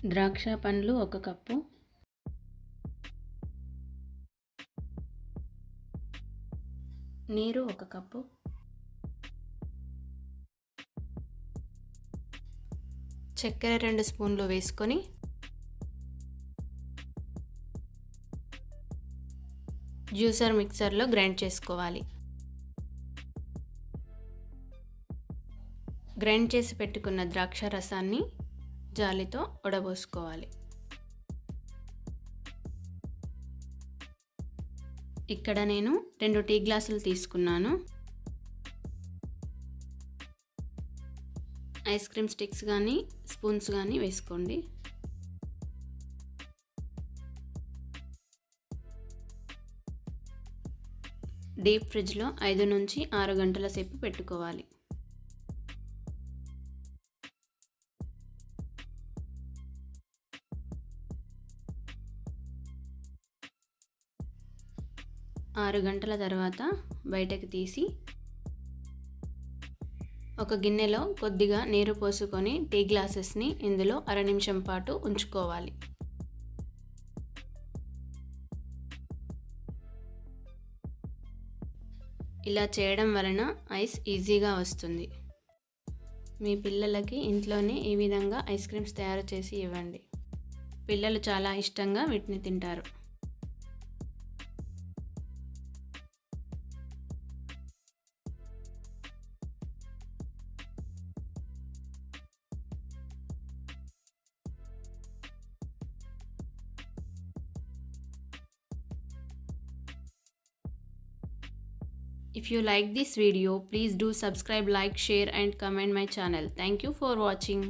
ద్రాక్ష పండ్లు 1 కప్పు, నీరు 1 కప్పు, చక్కెర 2 స్పూన్లు వేసుకొని జ్యూసర్ మిక్సర్లో గ్రైండ్ చేసుకోవాలి. గ్రైండ్ చేసి పెట్టుకున్న ద్రాక్ష రసాన్ని జాలితో వడబోసుకోవాలి. ఇక్కడ నేను 2 టీ గ్లాసులు తీసుకున్నాను. ఐస్ క్రీమ్ స్టిక్స్ కానీ స్పూన్స్ కానీ వేసుకోండి. డీప్ ఫ్రిడ్జ్లో 5 నుంచి 6 గంటల సేపు పెట్టుకోవాలి. ఆరు గంటల తర్వాత బయటకు తీసి ఒక గిన్నెలో కొద్దిగా నీరు పోసుకొని టీ గ్లాసెస్ని ఇందులో 1/2 నిమిషం పాటు ఉంచుకోవాలి. ఇలా చేయడం వలన ఐస్ ఈజీగా వస్తుంది. మీ పిల్లలకి ఇంట్లోనే ఈ విధంగా ఐస్ క్రీమ్స్ తయారు చేసి ఇవ్వండి. పిల్లలు చాలా ఇష్టంగా వీటిని తింటారు. If you like this video, please do subscribe, like, share and comment my channel. Thank you for watching.